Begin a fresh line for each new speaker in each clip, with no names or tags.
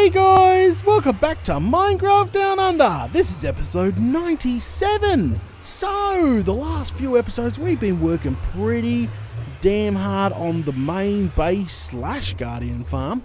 Hey guys, welcome back to Minecraft Down Under. This is episode 97. So, the last few episodes we've been working pretty damn hard on the main base / Guardian farm.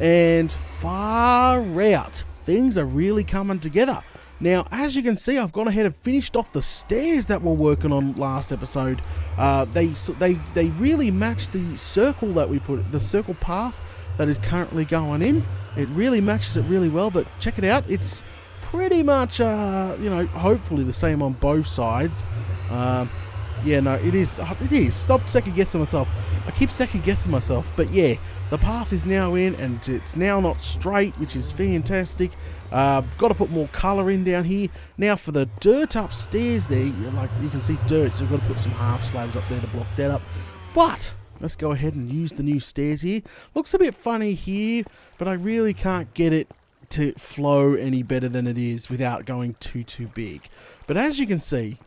And far out, things are really coming together. Now, as you can see, I've gone ahead and finished off the stairs that we're working on last episode. They really match the circle that we put, the circle path that is currently going in. It really matches it really well, but check it out. It's pretty much, hopefully the same on both sides. Yeah, no, it is. Stop second guessing myself. I keep second guessing myself, but yeah, the path is now in, and it's now not straight, which is fantastic. Got to put more colour in down here. Now for the dirt upstairs there, you can see dirt, so I've got to put some half slabs up there to block that up. But let's go ahead and use the new stairs here. Looks a bit funny here, but I really can't get it to flow any better than it is without going too big. But as you can see,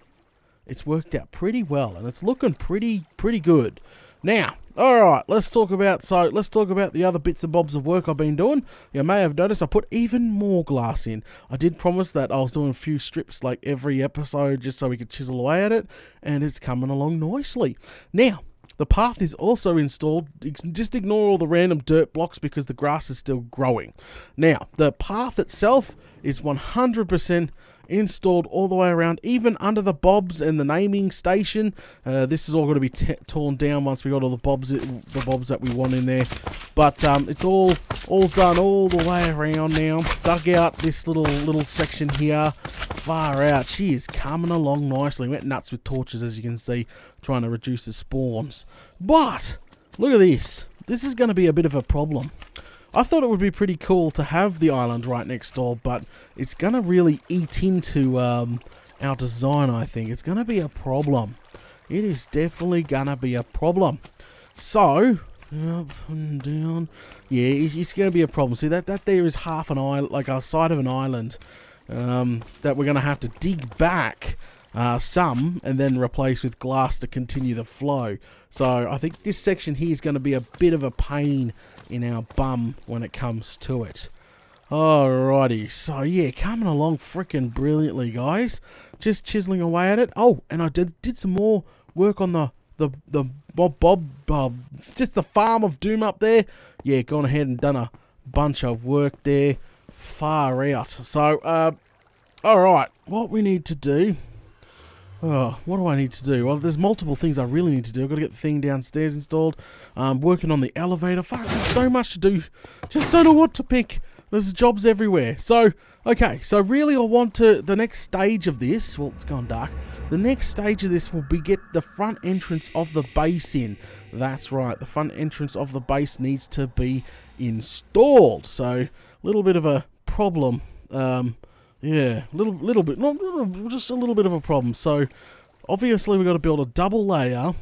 it's worked out pretty well, and it's looking pretty good. Now, alright, let's talk about the other bits and bobs of work I've been doing. You may have noticed I put even more glass in. I did promise that I was doing a few strips like every episode just so we could chisel away at it, and it's coming along nicely. Now, the path is also installed. Just ignore all the random dirt blocks because the grass is still growing. Now, the path itself is 100% installed all the way around, even under the bobs and the naming station. This is all going to be torn down once we got all the bobs that we want in there. But it's all done all the way around now. Dug out this little section here. Far out. She is coming along nicely. Went nuts with torches, as you can see, trying to reduce the spawns. But look at this. This is going to be a bit of a problem. I thought it would be pretty cool to have the island right next door, but it's going to really eat into our design, I think. It's going to be a problem. It is definitely going to be a problem. So, up and down. Yeah, it's going to be a problem. See, that there is half an island, like a side of an island, that we're going to have to dig back some and then replace with glass to continue the flow. So I think this section here is going to be a bit of a pain in our bum when it comes to it. Alrighty, so yeah, coming along freaking brilliantly, guys. Just chiseling away at it. Oh, and I did some more work on the just the farm of doom up there. Yeah, gone ahead and done a bunch of work there. Far out. So, alright, what we need to do. Oh, what do I need to do? Well, there's multiple things I really need to do. I've got to get the thing downstairs installed. Working on the elevator. Fuck, there's so much to do. Just don't know what to pick. There's jobs everywhere. So, okay. So, really, I want to... The next stage of this... Well, it's gone dark. The next stage of this will be get the front entrance of the base in. That's right. The front entrance of the base needs to be installed. So, a little bit of a problem. Yeah, little bit, just a little bit of a problem. So, obviously we've got to build a double layer.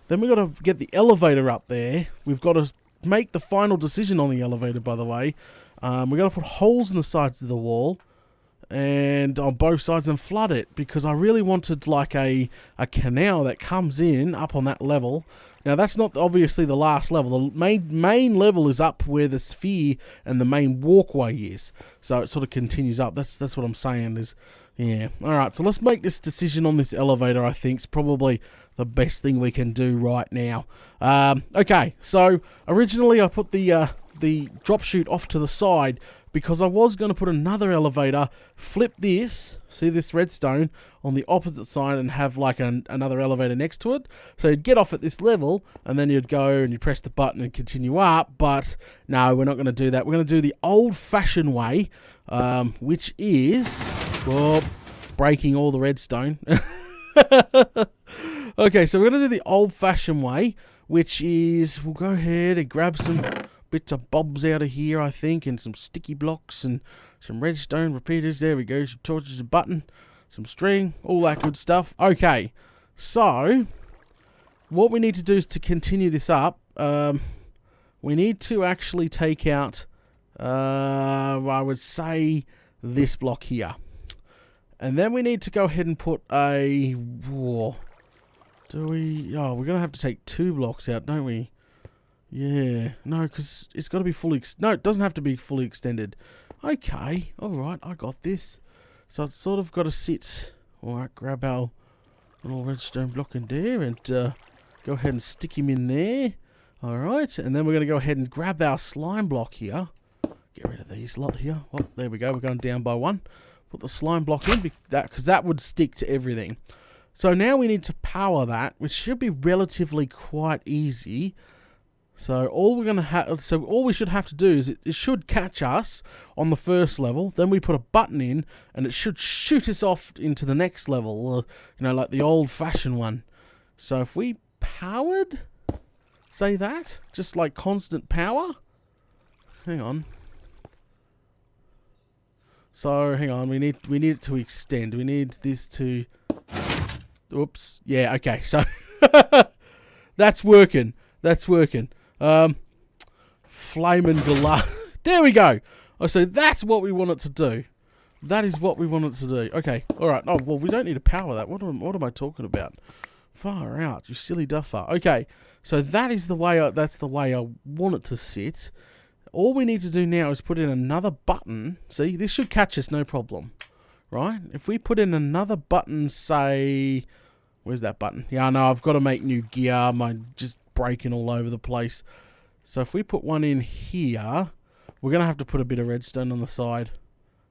Then we've got to get the elevator up there. We've got to make the final decision on the elevator, by the way. We've got to put holes in the sides of the wall and on both sides and flood it, because I really wanted like a canal that comes in up on that level. Now, that's not obviously the last level. The main level is up where the sphere and the main walkway is. So it sort of continues up. That's what I'm saying is, yeah. All right, so let's make this decision on this elevator. I think it's probably the best thing we can do right now. Okay, so originally I put the drop chute off to the side because I was going to put another elevator, flip this, see this redstone, on the opposite side and have like another elevator next to it. So you'd get off at this level and then you'd go and you press the button and continue up. But no, we're not going to do that. We're going to do the old-fashioned way, which is, well, breaking all the redstone. Okay, so we're going to do the old-fashioned way, which is, we'll go ahead and grab some bits of bobs out of here, I think, and some sticky blocks and some redstone repeaters. There we go. Some torches, a button, some string, all that good stuff. Okay, so what we need to do is to continue this up. We need to actually take out, I would say, this block here. And then we need to go ahead and put a... Oh, we're going to have to take 2 blocks out, don't we? Yeah, no, because it's got to be fully... No, it doesn't have to be fully extended. Okay, alright, I got this. So it's sort of got to sit... Alright, grab our little redstone block in there and go ahead and stick him in there. Alright, and then we're going to go ahead and grab our slime block here. Get rid of these lot here. Oh, there we go, we're going down by one. Put the slime block in, because that would stick to everything. So now we need to power that, which should be relatively quite easy. So all we should have to do is it should catch us on the first level. Then we put a button in, and it should shoot us off into the next level, like the old-fashioned one. So if we powered, say that, just like constant power. Hang on. So hang on, we need it to extend. We need this to. Oops. Yeah. Okay. So that's working. That's working. Flame and glass. There we go. Oh, so that's what we want it to do. That is what we want it to do. Okay. All right. Oh, well, we don't need to power that. What am I talking about? Far out, you silly duffer. Okay. So that is the way. That's the way I want it to sit. All we need to do now is put in another button. See, this should catch us, no problem. Right? If we put in another button, say... Where's that button? Yeah, no, I've got to make new gear. Mine just breaking all over the place. So if we put one in here, we're going to have to put a bit of redstone on the side.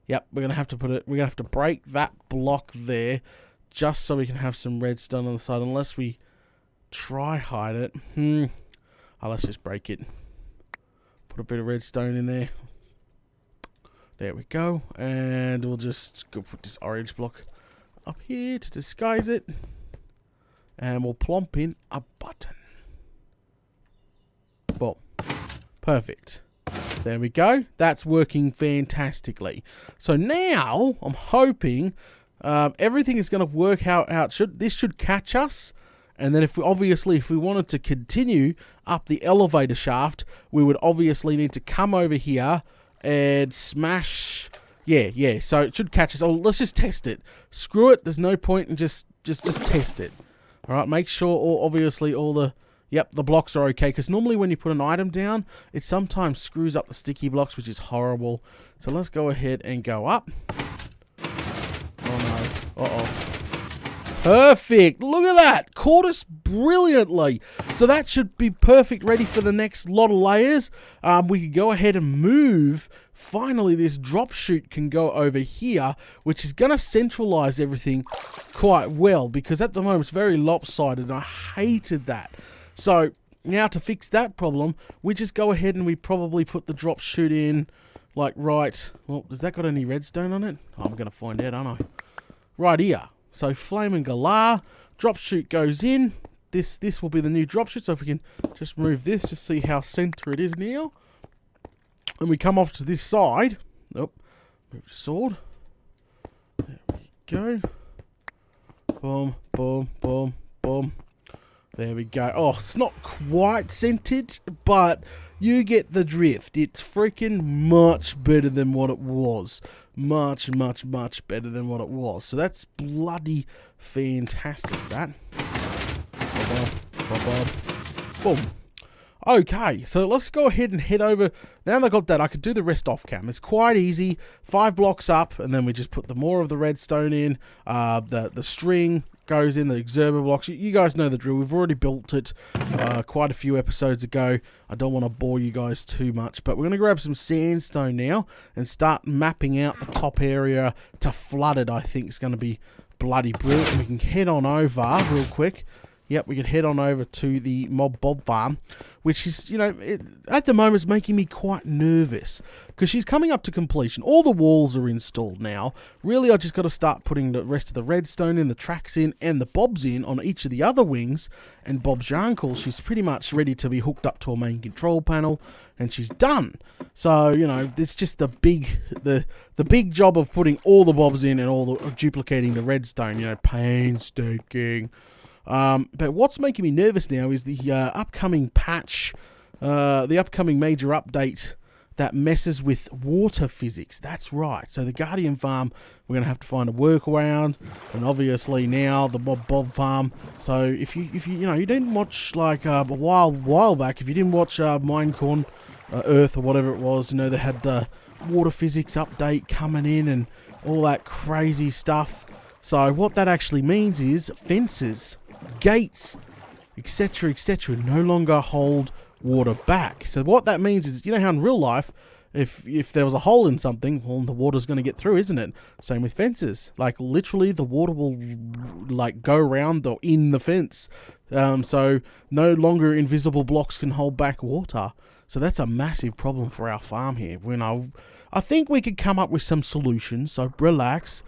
Yep, we're going to have to put it... We're going to have to break that block there, just so we can have some redstone on the side, unless we try hide it. Oh, let's just break it. Put a bit of redstone in there. There we go. And we'll just go put this orange block up here to disguise it. And we'll plomp in a button. Well, perfect. There we go. That's working fantastically. So now, I'm hoping everything is going to work how it should. This should catch us. And then if we wanted to continue up the elevator shaft, we would obviously need to come over here and smash. Yeah. So it should catch us. Oh, let's just test it. Screw it. There's no point in just test it. All right. Make sure all the blocks are okay. Because normally when you put an item down, it sometimes screws up the sticky blocks, which is horrible. So let's go ahead and go up. Oh no. Uh-oh. Perfect. Look at that. Caught us brilliantly. So that should be perfect, ready for the next lot of layers. We can go ahead and move. Finally, this drop chute can go over here, which is going to centralize everything quite well, because at the moment it's very lopsided and I hated that. So now to fix that problem, we just go ahead and we probably put the drop chute in like right. Well, has that got any redstone on it? Oh, I'm going to find out, aren't I? Right here. So flame and galah, drop chute goes in. This will be the new drop chute. So if we can just move this, just see how center it is now. And we come off to this side. Oh, move the sword. There we go. Boom, boom, boom, boom. There we go. Oh, it's not quite centered, but you get the drift. It's freaking much better than what it was. Much, much, much better than what it was. So that's bloody fantastic, that. Boom. Okay, so let's go ahead and head over. Now that I got that, I could do the rest off cam. It's quite easy. 5 blocks up, and then we just put the more of the redstone in. The string goes in, the observer blocks. You guys know the drill. We've already built it quite a few episodes ago. I don't want to bore you guys too much, but we're going to grab some sandstone now and start mapping out the top area to flood it. I think it's going to be bloody brilliant. We can head on over real quick. Yep, we can head on over to the Mob Bob farm, which is, at the moment, it's making me quite nervous because she's coming up to completion. All the walls are installed now. Really, I just got to start putting the rest of the redstone in, the tracks in, and the bobs in on each of the other wings. And Bob's your uncle, she's pretty much ready to be hooked up to a main control panel, and she's done. So, it's just the big job of putting all the bobs in and all the duplicating the redstone. Painstaking. But what's making me nervous now is the upcoming patch, the upcoming major update that messes with water physics. That's right. So the Guardian farm, we're going to have to find a workaround, and obviously now the Bob farm. So if you you didn't watch like a while back, if you didn't watch Minecorn Earth or whatever it was, they had the water physics update coming in and all that crazy stuff. So what that actually means is fences, gates, etc., no longer hold water back. So what that means is, how in real life, if there was a hole in something, well, the water's going to get through, isn't it? Same with fences. Like, literally, the water will, like, go around or in the fence. So no longer invisible blocks can hold back water. So that's a massive problem for our farm here. I think we could come up with some solutions. So relax.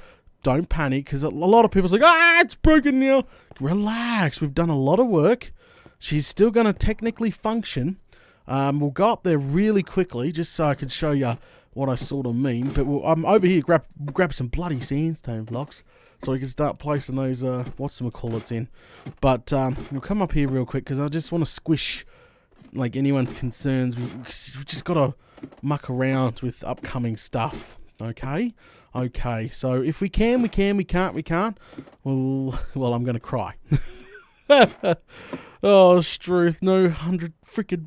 Don't panic, because a lot of people's like, it's broken now. Relax. We've done a lot of work. She's still going to technically function. We'll go up there really quickly, just so I can show you what I sort of mean. But I'm over here, grab some bloody sandstone blocks, so we can start placing those, whatchamacallits in. But we'll come up here real quick, because I just want to squish, like, anyone's concerns. We've just got to muck around with upcoming stuff, okay? Okay, so if we can, we can. We can't, we can't. Well, I'm going to cry. Oh, Struth, no 100 freaking...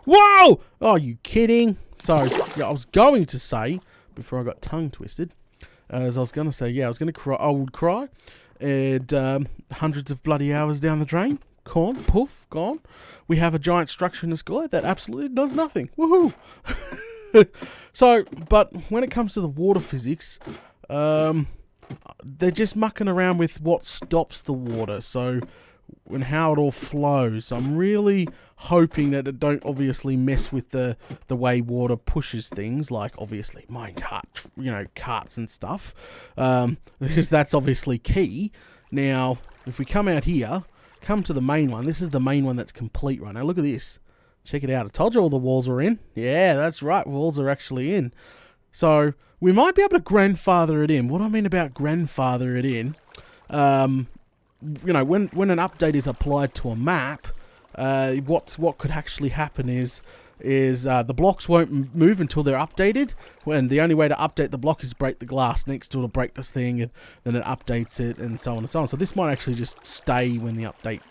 Whoa! Oh, are you kidding? So, yeah, I was going to say, before I got tongue twisted, as I was going to say, yeah, I was going to cry. I would cry. And hundreds of bloody hours down the drain. Gone. Poof. Gone. We have a giant structure in the sky that absolutely does nothing. Woohoo! So, but when it comes to the water physics, they're just mucking around with what stops the water. So, and how it all flows. I'm really hoping that it don't obviously mess with the way water pushes things, like obviously minecart, carts and stuff, because that's obviously key. Now, if we come out here, come to the main one. This is the main one that's complete right now. Look at this. Check it out. I told you all the walls were in. Yeah, that's right. Walls are actually in. So we might be able to grandfather it in. What I mean about grandfather it in, when an update is applied to a map, what could actually happen is the blocks won't move until they're updated. When the only way to update the block is break the glass next to it, or break this thing, and then it updates it, and so on and so on. So this might actually just stay when the update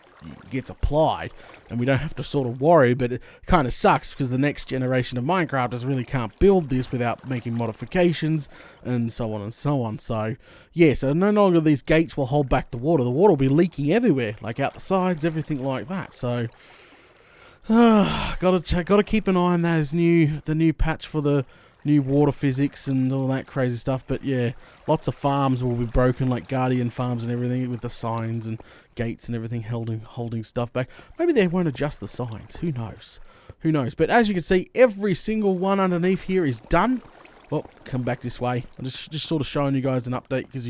gets applied, and we don't have to sort of worry. But it kind of sucks, because the next generation of Minecrafters really can't build this without making modifications, and so on and so on. So yeah, so no longer these gates will hold back the water. The water will be leaking everywhere, like out the sides, everything like that. So gotta keep an eye on the new patch for the new water physics and all that crazy stuff. But yeah, lots of farms will be broken, like Guardian farms and everything, with the signs and gates and everything holding stuff back. Maybe they won't adjust the signs. Who knows? But as you can see, every single one underneath here is done. Well, come back this way. I'm just sort of showing you guys an update, because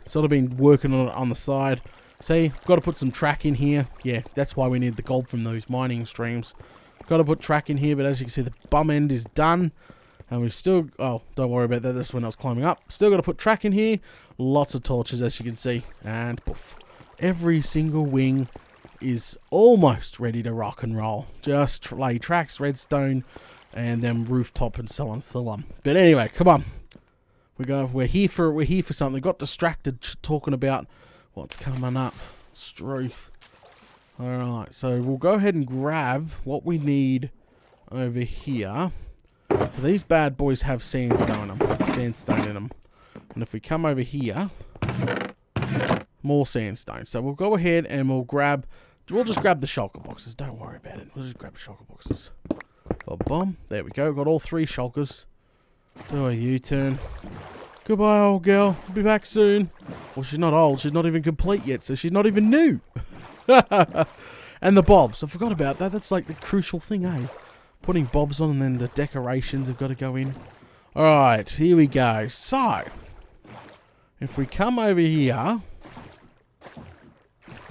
sort of been working on it on the side. See, got to put some track in here. Yeah, that's why we need the gold from those mining streams. Got to put track in here, but as you can see, the bum end is done. And we've still... Oh, don't worry about that. That's when I was climbing up. Still got to put track in here. Lots of torches, as you can see. And poof. Every single wing is almost ready to rock and roll. Just lay tracks, redstone, and then rooftop, and so on and so on. But anyway, come on. We're here for something. Got distracted talking about what's coming up. Struth. Alright, so we'll go ahead and grab what we need over here. So these bad boys have sandstone in them. And if we come over here, more sandstone. So we'll go ahead and we'll just grab the shulker boxes. Don't worry about it. We'll just grab the shulker boxes. Boom. There we go. Got all 3 shulkers. Do a U-turn. Goodbye, old girl. I'll be back soon. Well, she's not old. She's not even complete yet, so she's not even new. And the bobs. I forgot about that. That's like the crucial thing, eh? Putting bobs on, and then the decorations have got to go in. Alright, here we go. So, if we come over here...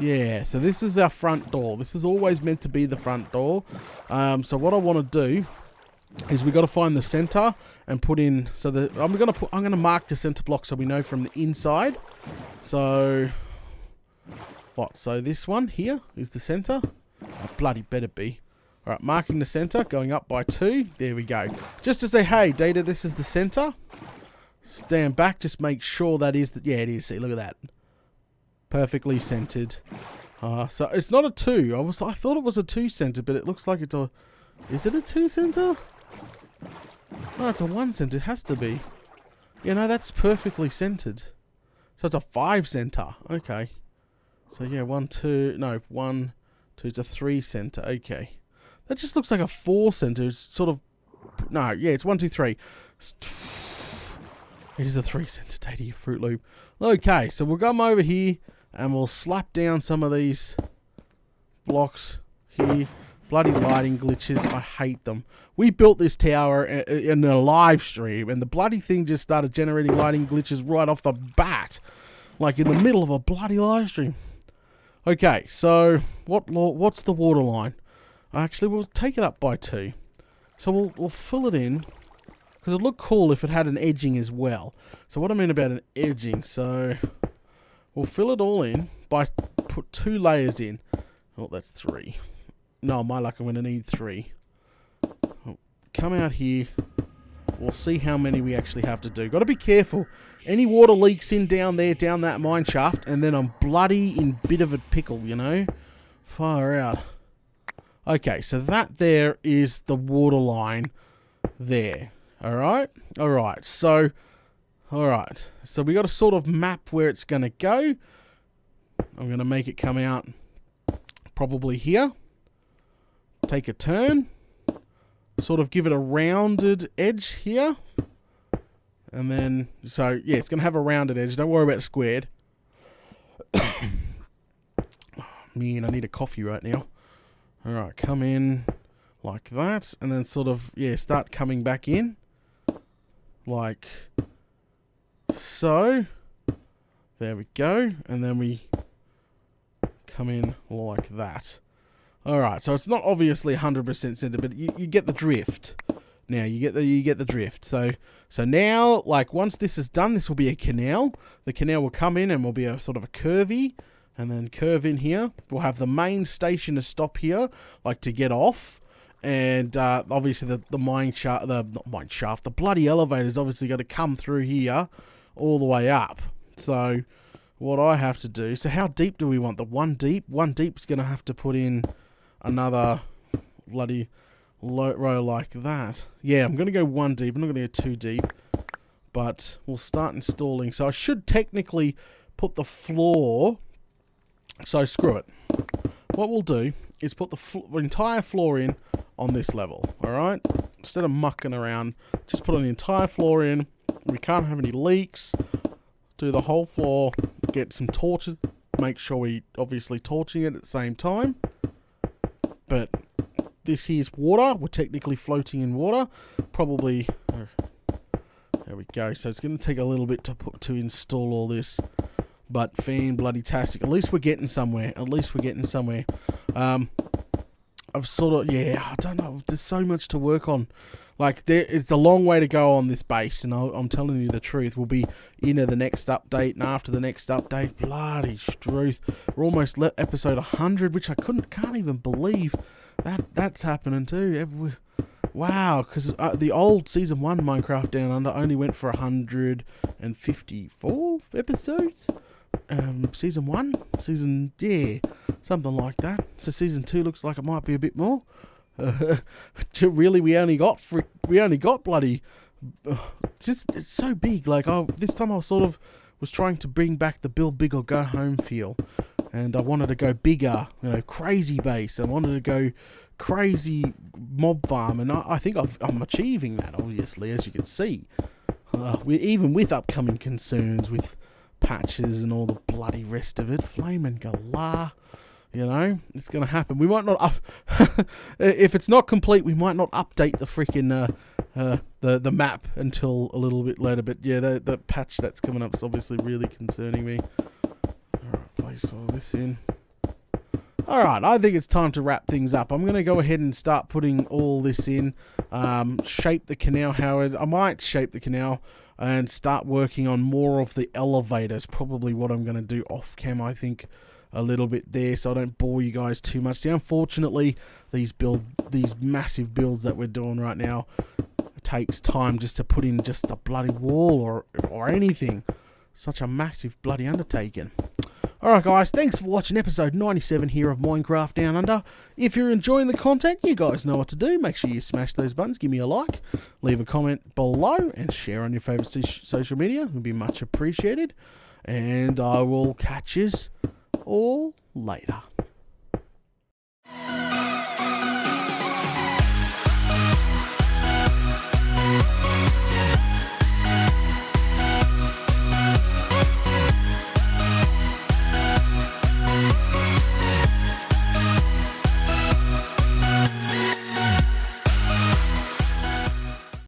Yeah, so this is our front door. This is always meant to be the front door. So what I want to do is we got to find the center and put in... So I'm going to mark the center block so we know from the inside. So... What? So this one here is the center. Oh, bloody better be. Alright, marking the center, going up by 2. There we go. Just to say, hey, Data, this is the center. Stand back, just make sure that is the... Yeah, it is. See, look at that. Perfectly centered. So it's not a 2. I thought it was a 2 center, but it looks like it's a... Is it a 2 center? No, it's a 1 center. It has to be. You know, that's perfectly centered. So it's a 5 center. Okay. So yeah, 1, 2... No, 1, 2... It's a 3 center. Okay. That just looks like a 4 center. It's sort of... No, yeah, it's 1, 2, 3. It is a 3 center, Tewtiy, you Fruit Loop. Okay, so we'll come over here and we'll slap down some of these blocks here. Bloody lighting glitches. I hate them. We built this tower in a live stream and the bloody thing just started generating lighting glitches right off the bat. Like in the middle of a bloody live stream. Okay, so what's the water line? Actually, we'll take it up by 2. So we'll fill it in. Because it'd look cool if it had an edging as well. So what I mean about an edging, so we'll fill it all in by put 2 layers in. Oh, that's 3. No, my luck, I'm going to need 3. Come out here. We'll see how many we actually have to do. Got to be careful. Any water leaks in down there, down that mine shaft, and then I'm bloody in bit of a pickle, you know? Far out. Okay, so that there is the water line there. Alright, so we got to sort of map where it's going to go. I'm going to make it come out probably here. Take a turn. Sort of give it a rounded edge here. And then, so yeah, it's going to have a rounded edge. Don't worry about it squared. Man, I need a coffee right now. Alright, come in like that. And then sort of, yeah, start coming back in. Like so. There we go. And then we come in like that. Alright, so it's not obviously 100% centered, but you get the drift. Now you get the drift. So now, like, once this is done, this will be a canal. The canal will come in and will be a sort of a curvy, and then curve in here. We'll have the main station to stop here, like to get off. And obviously the bloody elevator's obviously got to come through here all the way up. So what I have to do, so how deep do we want? The 1 deep? 1 deep's going to have to put in another bloody row like that. Yeah, I'm going to go 1 deep. I'm not going to go 2 deep. But we'll start installing. So I should technically put the floor. So screw it. What we'll do is put the entire floor in on this level, alright? Instead of mucking around, just put the entire floor in. We can't have any leaks. Do the whole floor. Get some torches. Make sure we obviously torching it at the same time. But this here's water. We're technically floating in water. Probably... there we go. So it's going to take a little bit to install all this. But fan-bloody-tastic. At least we're getting somewhere. I've sort of, yeah, I don't know. There's so much to work on. Like, it's a long way to go on this base, and I'm telling you the truth. We'll be in the next update, and after the next update, bloody truth. We're almost episode 100, which I can't even believe that's happening too. Wow, because the old Season 1 Minecraft Down Under only went for 154 episodes. Season 1? Something like that. So Season 2 looks like it might be a bit more. Really, we only got bloody... it's so big. Like, this time I was trying to bring back the build big or go home feel. And I wanted to go bigger, crazy base. I wanted to go crazy mob farm. And I think I'm achieving that, obviously, as you can see. Even with upcoming concerns, with patches and all the bloody rest of it. Flame and galah. It's going to happen. We might not if it's not complete, we might not update the freaking the map until a little bit later. But yeah, the patch that's coming up is obviously really concerning me. Alright, place all this in. Alright, I think it's time to wrap things up. I'm going to go ahead and start putting all this in. Shape the canal, Howard. I might shape the canal and start working on more of the elevators. Probably what I'm going to do off cam, I think. a little bit there so I don't bore you guys too much. See, unfortunately, these massive builds that we're doing right now, it takes time just to put in just a bloody wall or anything. Such a massive bloody undertaking. Alright guys, thanks for watching episode 97 here of Minecraft Down Under. If you're enjoying the content, you guys know what to do. Make sure you smash those buttons, give me a like, leave a comment below, and share on your favourite social media. It would be much appreciated. And I will catch you all later.